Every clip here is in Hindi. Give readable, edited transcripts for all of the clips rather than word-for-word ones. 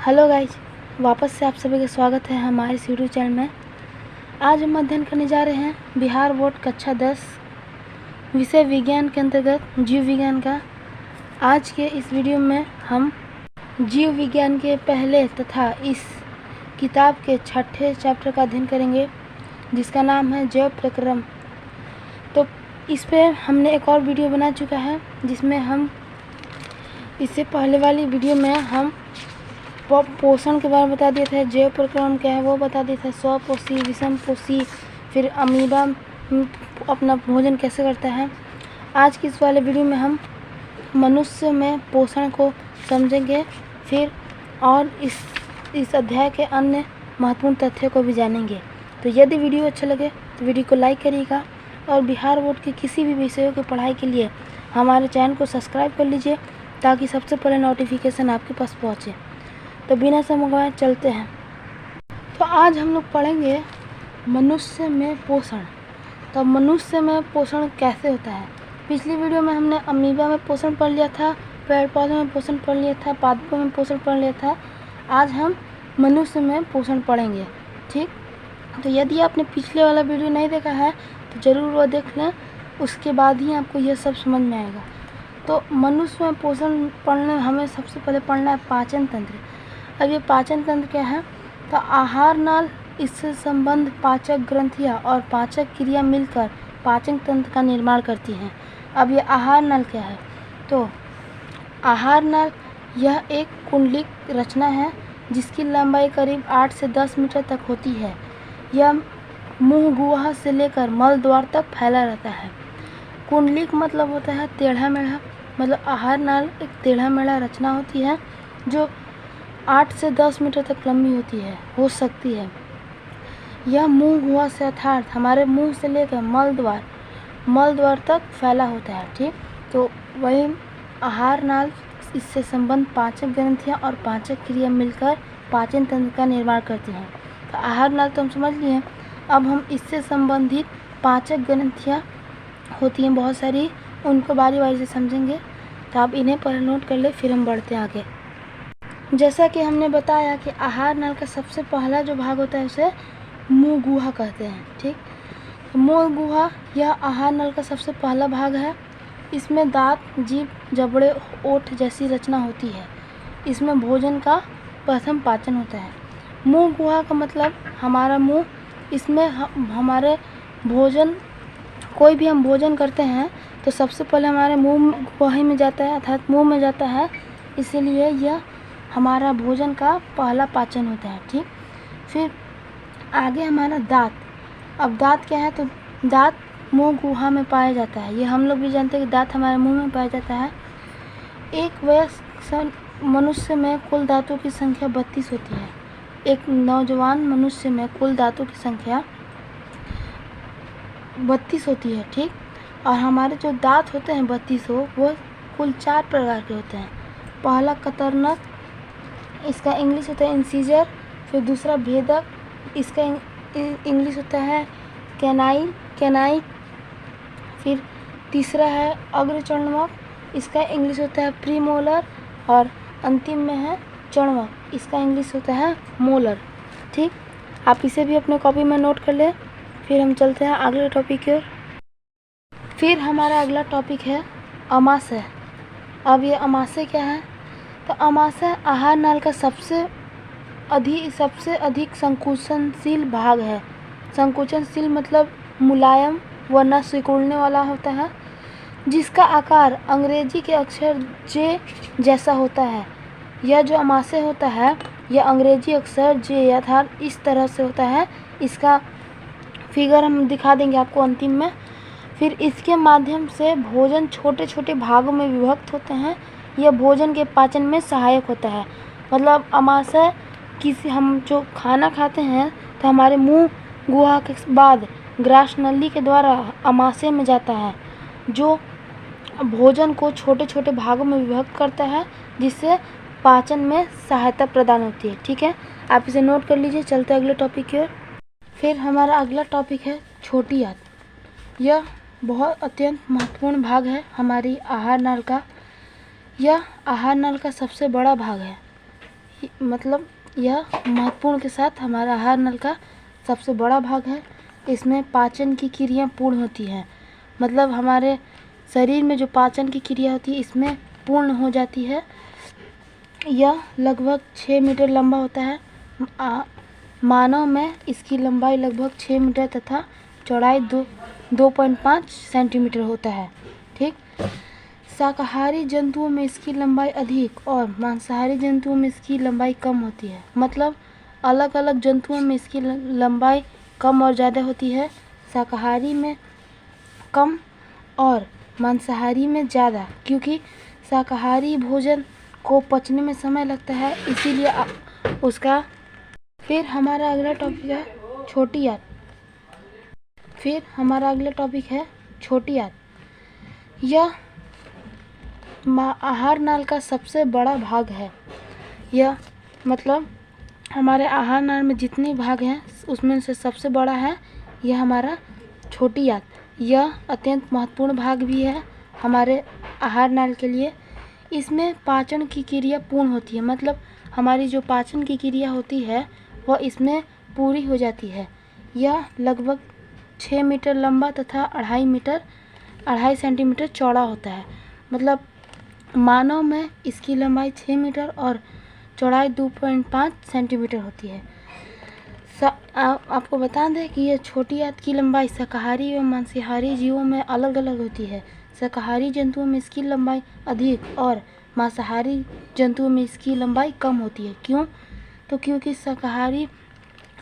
हेलो गाइज, वापस से आप सभी का स्वागत है हमारे इस यूट्यूब चैनल में। आज हम अध्ययन करने जा रहे हैं बिहार बोर्ड कक्षा 10 विषय विज्ञान के अंतर्गत जीव विज्ञान का। आज के इस वीडियो में हम जीव विज्ञान के पहले तथा इस किताब के 6ठे चैप्टर का अध्ययन करेंगे, जिसका नाम है जैव प्रक्रम। तो इस पे हमने एक और वीडियो बना चुका है, जिसमें हम इससे पहले वाली वीडियो में हम पोषण के बारे में बता दिए थे, जैव प्रक्रम क्या है वो बता दिए थे, स्वपोषी, विषमपोषी, फिर अमीबा अपना भोजन कैसे करता है। आज की इस वाले वीडियो में हम मनुष्य में पोषण को समझेंगे, फिर और इस अध्याय के अन्य महत्वपूर्ण तथ्यों को भी जानेंगे। तो यदि वीडियो अच्छा लगे तो वीडियो को लाइक करिएगा और बिहार बोर्ड के किसी भी विषयों की पढ़ाई के लिए हमारे चैनल को सब्सक्राइब कर लीजिए, ताकि सबसे पहले नोटिफिकेशन आपके पास पहुँचे। तो बिना समय गवाए चलते हैं। तो आज हम लोग पढ़ेंगे मनुष्य में पोषण। तो मनुष्य में पोषण कैसे होता है। पिछली वीडियो में हमने अमीबा में पोषण पढ़ लिया था, पेड़ पौधों में पोषण पढ़ लिया था, पादपों में पोषण पढ़ लिया था। आज हम मनुष्य में पोषण पढ़ेंगे, ठीक। तो यदि आपने पिछले वाला वीडियो नहीं देखा है तो ज़रूर वो देख लें, उसके बाद ही आपको यह सब समझ में आएगा। तो मनुष्य में पोषण पढ़ने हमें सबसे पहले पढ़ना है पाचन तंत्र। अब ये पाचन तंत्र क्या है, तो आहार नाल, इससे संबंध पाचक ग्रंथियाँ और पाचक क्रिया मिलकर पाचन तंत्र का निर्माण करती हैं। अब ये आहार नाल क्या है, तो आहार नाल यह एक कुंडलिक रचना है, जिसकी लंबाई करीब 8 से 10 मीटर तक होती है। यह मुंह गुहा से लेकर मल द्वार तक फैला रहता है। कुंडलिक मतलब होता है टेढ़ा मेढ़ा, मतलब आहार नाल एक टेढ़ा मेढ़ा रचना होती है जो 8 से 10 मीटर तक लंबी होती है, हो सकती है। यह मुंह गुहा से अर्थात हमारे मुंह से लेकर मल द्वार तक फैला होता है, ठीक। तो वही आहार नाल, इससे संबंध पाचक ग्रंथियाँ और पाचक क्रिया मिलकर पाचन तंत्र का निर्माण करती हैं। तो आहार नाल तो हम समझ लिए। अब हम इससे संबंधित पाचक ग्रंथियाँ होती हैं बहुत सारी, उनको बारी बारी से समझेंगे। तो आप इन्हें पहले नोट कर ले, फिर हम बढ़ते हैं आगे। जैसा कि हमने बताया कि आहार नाल का सबसे पहला जो भाग होता है उसे मुंह गुहा कहते हैं, ठीक। तो मुंह गुहा यह आहार नाल का सबसे पहला भाग है। इसमें दांत, जीभ, जबड़े, ओठ जैसी रचना होती है। इसमें भोजन का प्रथम पाचन होता है। मुंह गुहा का मतलब हमारा मुंह, इसमें हमारे भोजन, कोई भी हम भोजन करते हैं तो सबसे पहले हमारे मुंह गुहा में जाता है, अर्थात मुंह में जाता है। इसीलिए यह हमारा भोजन का पहला पाचन होता है, ठीक। फिर आगे हमारा दांत। अब दांत क्या है, तो दांत मुंह गुहा में पाया जाता है। ये हम लोग भी जानते हैं कि दांत हमारे मुंह में पाया जाता है। एक वयस्क मनुष्य में कुल दांतों की संख्या 32 होती है। एक नौजवान मनुष्य में कुल दांतों की संख्या 32 होती है, ठीक। और हमारे जो दांत होते हैं 32 वो कुल 4 प्रकार के होते हैं। पहला कतरनक, इसका इंग्लिश होता है इंसीजर। फिर दूसरा भेदक, इसका इंग्लिश होता है कैनाइन। फिर तीसरा है अग्रचर्णवक, इसका इंग्लिश होता है प्रीमोलर। और अंतिम में है चर्णवक, इसका इंग्लिश होता है मोलर, ठीक। आप इसे भी अपने कॉपी में नोट कर ले। फिर हम चलते हैं अगले टॉपिक की ओर। फिर हमारा अगला टॉपिक है अमाशय। अब ये अमाशय क्या है, तो अमाशय आहार नाल का सबसे अधिक संकुचनशील भाग है। संकुचनशील मतलब मुलायम व न सिकुड़ने वाला होता है, जिसका आकार अंग्रेजी के अक्षर जे जैसा होता है। यह जो अमाशय होता है यह अंग्रेजी अक्षर जे अर्थात इस तरह से होता है। इसका फिगर हम दिखा देंगे आपको अंतिम में। फिर इसके माध्यम से भोजन छोटे छोटे भागों में विभक्त होते हैं। यह भोजन के पाचन में सहायक होता है। मतलब अमाशय हम जो खाना खाते हैं तो हमारे मुंह गुहा के बाद ग्रास नली के द्वारा अमाशय में जाता है, जो भोजन को छोटे छोटे भागों में विभक्त करता है, जिससे पाचन में सहायता प्रदान होती है, ठीक है। आप इसे नोट कर लीजिए। चलते अगले टॉपिक की ओर। फिर हमारा अगला टॉपिक है छोटी आंत। यह बहुत अत्यंत महत्वपूर्ण भाग है हमारी आहार नाल का। यह आहार नाल का सबसे बड़ा भाग है। मतलब यह महत्वपूर्ण के साथ हमारा आहार नल का सबसे बड़ा भाग है। इसमें पाचन की क्रिया पूर्ण होती है, मतलब हमारे शरीर में जो पाचन की क्रिया होती है इसमें पूर्ण हो जाती है। यह लगभग 6 मीटर लंबा होता है। मानव में इसकी लंबाई लगभग 6 मीटर तथा चौड़ाई 2.5 सेंटीमीटर होता है। ठीक, शाकाहारी जंतुओं में इसकी लंबाई अधिक और मांसाहारी जंतुओं में इसकी लंबाई कम होती है। मतलब अलग अलग जंतुओं में इसकी लंबाई कम और ज़्यादा होती है। शाकाहारी में कम और मांसाहारी में ज़्यादा, क्योंकि शाकाहारी भोजन को पचने में समय लगता है, इसीलिए उसका। फिर हमारा अगला टॉपिक है छोटी आंत। यह आहार नाल का सबसे बड़ा भाग है। यह मतलब हमारे आहार नाल में जितने भाग हैं उसमें से सबसे बड़ा है यह हमारा छोटी आंत। यह अत्यंत महत्वपूर्ण भाग भी है हमारे आहार नाल के लिए। इसमें पाचन की क्रिया पूर्ण होती है, मतलब हमारी जो पाचन की क्रिया होती है वह इसमें पूरी हो जाती है। यह लगभग 6 मीटर लंबा तथा 2.5 सेंटीमीटर चौड़ा होता है। मतलब मानव में इसकी लंबाई 6 मीटर और चौड़ाई 2.5 सेंटीमीटर होती है। आपको बता दें कि यह छोटी आंत की लंबाई शाकाहारी एवं मांसाहारी जीवों में अलग अलग होती है। शाकाहारी जंतुओं में इसकी लंबाई अधिक और मांसाहारी जंतुओं में इसकी लंबाई कम होती है। क्यों? तो क्योंकि शाकाहारी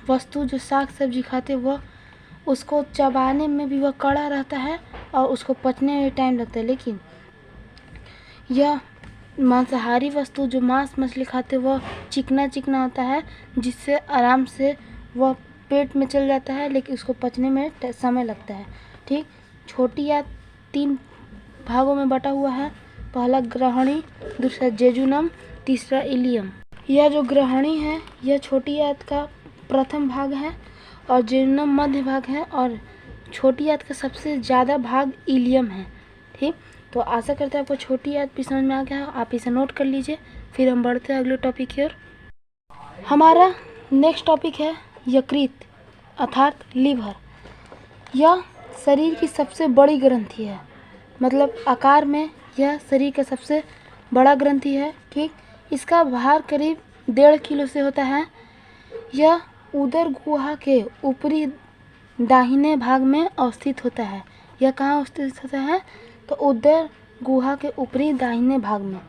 वस्तु जो साग सब्जी खाते वह उसको चबाने में भी वह कड़ा रहता है और उसको पचने में टाइम लगता है, लेकिन यह मांसाहारी वस्तु जो मांस मछली खाते वह चिकना चिकना होता है, जिससे आराम से वह पेट में चल जाता है, लेकिन उसको पचने में समय लगता है। ठीक, छोटी आंत 3 भागों में बटा हुआ है। पहला ग्रहणी, दूसरा जेजुनम, तीसरा इलियम। यह जो ग्रहणी है यह छोटी आंत का प्रथम भाग है और जेजुनम मध्य भाग है और छोटी आंत का सबसे ज़्यादा भाग इलियम है। ठीक, तो आशा करते हैं आपको छोटी आंत भी समझ में आ गया। आप इसे नोट कर लीजिए। फिर हम बढ़ते हैं अगले टॉपिक की ओर। हमारा नेक्स्ट टॉपिक है यकृत अर्थात लीवर। यह शरीर की सबसे बड़ी ग्रंथि है, मतलब आकार में यह शरीर का सबसे बड़ा ग्रंथि है। ठीक, इसका भार करीब 1.5 किलो से होता है। यह उदर गुहा के ऊपरी दाहिने भाग में अवस्थित होता है। यह कहाँ अवस्थित होता है? तो उदर गुहा के ऊपरी दाहिने भाग में।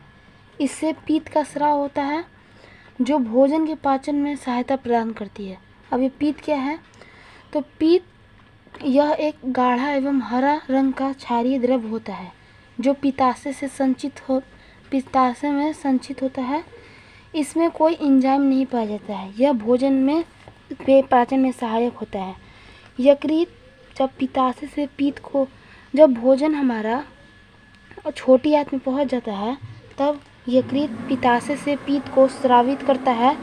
इससे पीत्त का स्राव होता है जो भोजन के पाचन में सहायता प्रदान करती है। अब ये पीत्त क्या है? तो पीत्त यह एक गाढ़ा एवं हरा रंग का क्षारीय द्रव होता है जो पित्ताशय में संचित होता है। इसमें कोई एंजाइम नहीं पाया जाता है। यह भोजन में पाचन में सहायक होता है। यकृत जब पित्ताशय से पीत्त को, जब भोजन हमारा छोटी आंत में पहुंच जाता है तब यकृत पित्ताशय से पीत्त को स्रावित करता है,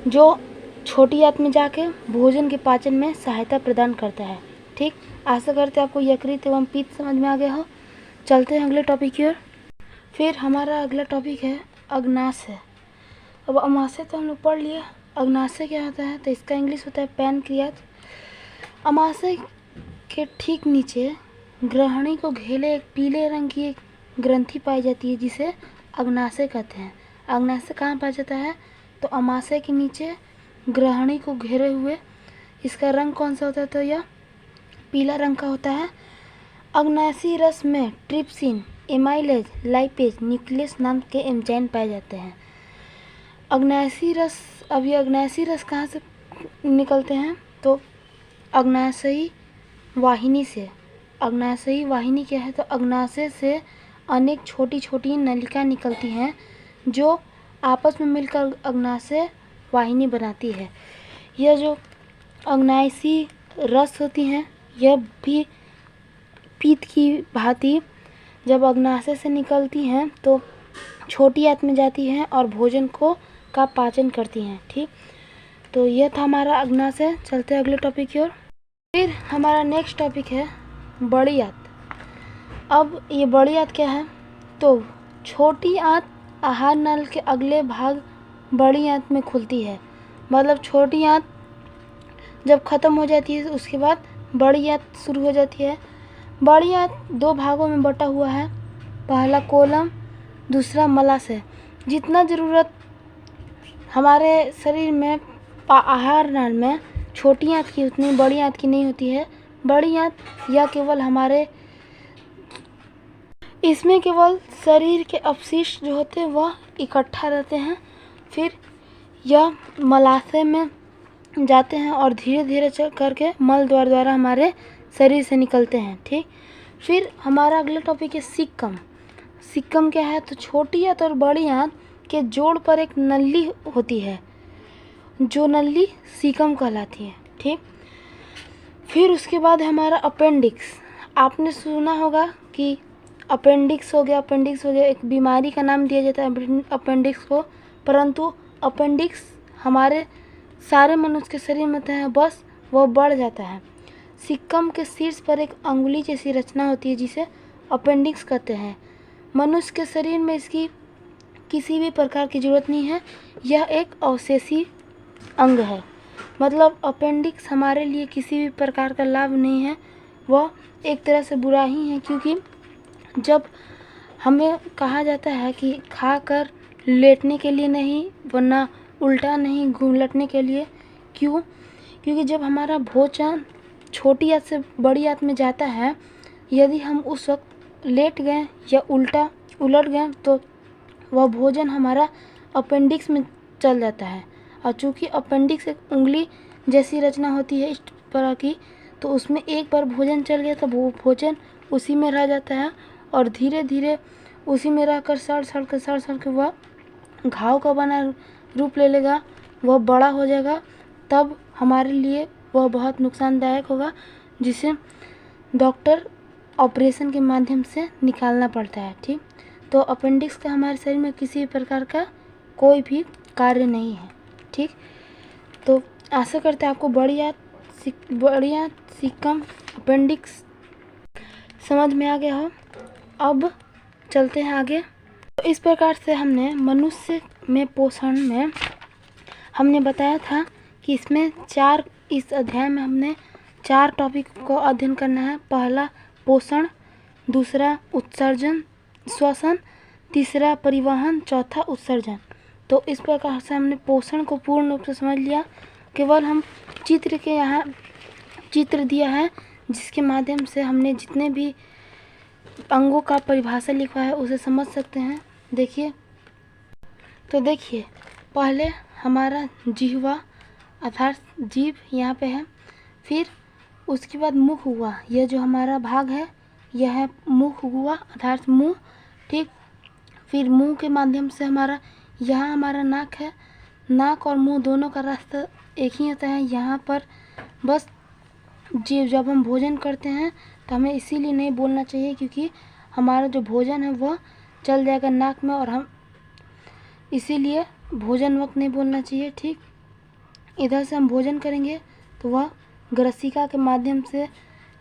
जो छोटी आंत में जाके भोजन के पाचन में सहायता प्रदान करता है। ठीक, आशा करते हैं आपको यकृत एवं पीत्त समझ में आ गया हो। चलते हैं अगले टॉपिक की ओर। फिर हमारा अगला टॉपिक है अग्नाशय। अब अमाशय तो हम लोग पढ़ लिए, अग्नाशय क्या होता है? तो इसका इंग्लिश होता है पैनक्रियाज। अमाशय के ठीक नीचे ग्रहणी को घेरे एक पीले रंग की एक ग्रंथि पाई जाती है जिसे अग्नाशय कहते हैं। अग्नाशय कहाँ पाया जाता है? तो अमाशय के नीचे ग्रहणी को घेरे हुए। इसका रंग कौन सा होता है? तो यह पीला रंग का होता है। अग्नाशयी रस में ट्रिप्सिन, एमाइलेज, लाइपेज, न्यूक्लियस नाम के एंजाइम पाए जाते हैं। अग्नाशयी रस, अब ये अग्नाशयी रस कहाँ से निकलते हैं? तो अग्नाशयी वाहिनी से। अग्नाशयी वाहिनी क्या है? तो अग्नाशय से अनेक छोटी छोटी नलिका निकलती हैं जो आपस में मिलकर अग्नाशय वाहिनी बनाती है। यह जो अग्नाशयी रस होती हैं यह भी पीत्त की भांति जब अग्नाशय से निकलती हैं तो छोटी आंत में जाती हैं और भोजन का पाचन करती हैं। ठीक, तो यह था हमारा अग्नाशय। चलते हैं अगले टॉपिक की ओर। फिर हमारा नेक्स्ट टॉपिक है बड़ी आंत। अब ये बड़ी आंत क्या है? तो छोटी आंत आहार नाल के अगले भाग बड़ी आंत में खुलती है। मतलब छोटी आंत जब ख़त्म हो जाती है उसके बाद बड़ी आंत शुरू हो जाती है। बड़ी आंत 2 भागों में बटा हुआ है, पहला कोलम, दूसरा मलाशय। जितना ज़रूरत हमारे शरीर में आहार नाल में छोटी आंत की उतनी बड़ी आंत की नहीं होती है। बड़ी आंत या केवल हमारे इसमें केवल शरीर के अपशिष्ट जो होते हैं वह इकट्ठा रहते हैं, फिर यह मलाशय में जाते हैं और धीरे धीरे करके मल द्वारा हमारे शरीर से निकलते हैं। ठीक, फिर हमारा अगला टॉपिक है सिक्कम। सिक्कम क्या है? तो छोटी आंत और बड़ी आंत के जोड़ पर एक नली होती है, जो नली सिक्कम कहलाती है। ठीक, फिर उसके बाद हमारा अपेंडिक्स। आपने सुना होगा कि अपेंडिक्स हो गया एक बीमारी का नाम दिया जाता है अपेंडिक्स को, परंतु अपेंडिक्स हमारे सारे मनुष्य के शरीर में होता है, बस वह बढ़ जाता है। सिक्कम के शीर्ष पर एक अंगुली जैसी रचना होती है जिसे अपेंडिक्स कहते हैं। मनुष्य के शरीर में इसकी किसी भी प्रकार की ज़रूरत नहीं है, यह एक अवशेषी अंग है। मतलब अपेंडिक्स हमारे लिए किसी भी प्रकार का लाभ नहीं है, वह एक तरह से बुरा ही है, क्योंकि जब हमें कहा जाता है कि खाकर लेटने के लिए नहीं, वरना उल्टा नहीं घूलटने के लिए। क्यों? क्योंकि जब हमारा भोजन छोटी आंत से बड़ी आंत में जाता है, यदि हम उस वक्त लेट गए या उलट गए तो वह भोजन हमारा अपेंडिक्स में चल जाता है। और चूँकि अपेंडिक्स एक उंगली जैसी रचना होती है इस तरह की, तो उसमें एक बार भोजन चल गया तो वो भोजन उसी में रह जाता है और धीरे धीरे उसी में रहकर सड़ के वह घाव का बना रूप ले लेगा, वह बड़ा हो जाएगा, तब हमारे लिए वह बहुत नुकसानदायक होगा, जिसे डॉक्टर ऑपरेशन के माध्यम से निकालना पड़ता है। ठीक, तो अपेंडिक्स का हमारे शरीर में किसी भी प्रकार का कोई भी कार्य नहीं है। ठीक, तो आशा करते हैं आपको बड़ी आंत, सिक्कम, अपेंडिक्स समझ में आ गया हो। अब चलते हैं आगे। तो इस प्रकार से हमने मनुष्य में पोषण में हमने बताया था कि इस अध्याय में हमने 4 टॉपिक को अध्ययन करना है। पहला पोषण, दूसरा उत्सर्जन श्वसन, तीसरा परिवहन, चौथा उत्सर्जन। तो इस प्रकार से हमने पोषण को पूर्ण रूप से समझ लिया। केवल हम चित्र दिया है जिसके माध्यम से हमने जितने भी अंगों का परिभाषा लिखा है उसे समझ सकते हैं। देखिए, पहले हमारा जिह्वा अर्थात जीभ यहाँ पे है, फिर उसके बाद मुख हुआ, यह जो हमारा भाग है यह है मुख हुआ अर्थात मुंह। ठीक, फिर मुंह के माध्यम से यहाँ हमारा नाक है। नाक और मुंह दोनों का रास्ता एक ही होता है। यहाँ पर बस जब हम भोजन करते हैं तो हमें इसीलिए नहीं बोलना चाहिए, क्योंकि हमारा जो भोजन है वह चल जाएगा नाक में, और हम इसीलिए भोजन वक्त नहीं बोलना चाहिए। ठीक, इधर से हम भोजन करेंगे तो वह ग्रसिका के माध्यम से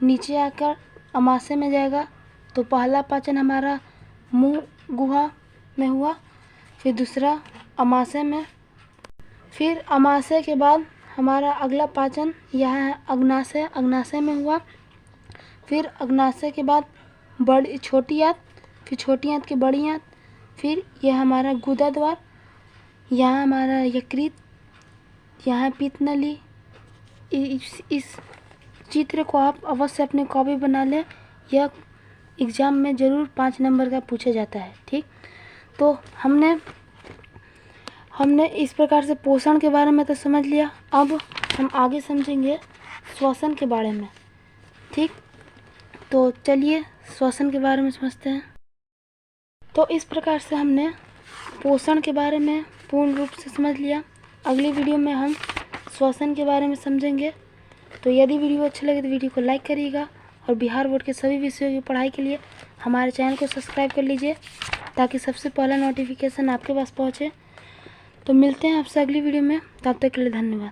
नीचे आकर अमाशय में जाएगा। तो पहला पाचन हमारा मुंह गुहा में हुआ, फिर दूसरा अमाशय में, फिर अमाशय के बाद हमारा अगला पाचन यहाँ है अग्नाशय में हुआ, फिर अग्नाशय के बाद छोटी आंत, फिर छोटी आंत की बड़ी आंत, फिर यह हमारा गुदा द्वार, यहाँ हमारा यकृत, यहाँ पित्त नली। इस चित्र को आप अवश्य अपने कॉपी बना लें, यह एग्ज़ाम में ज़रूर 5 नंबर का पूछा जाता है। ठीक, तो हमने इस प्रकार से पोषण के बारे में तो समझ लिया। अब हम आगे समझेंगे श्वसन के बारे में। ठीक, तो चलिए श्वसन के बारे में समझते हैं। तो इस प्रकार से हमने पोषण के बारे में पूर्ण रूप से समझ लिया। अगली वीडियो में हम श्वसन के बारे में समझेंगे। तो यदि वीडियो अच्छा लगे तो वीडियो को लाइक करिएगा, और बिहार बोर्ड के सभी विषयों की पढ़ाई के लिए हमारे चैनल को सब्सक्राइब कर लीजिए, ताकि सबसे पहला नोटिफिकेशन आपके पास पहुँचे। तो मिलते हैं आपसे अगली वीडियो में, तब तक के लिए धन्यवाद।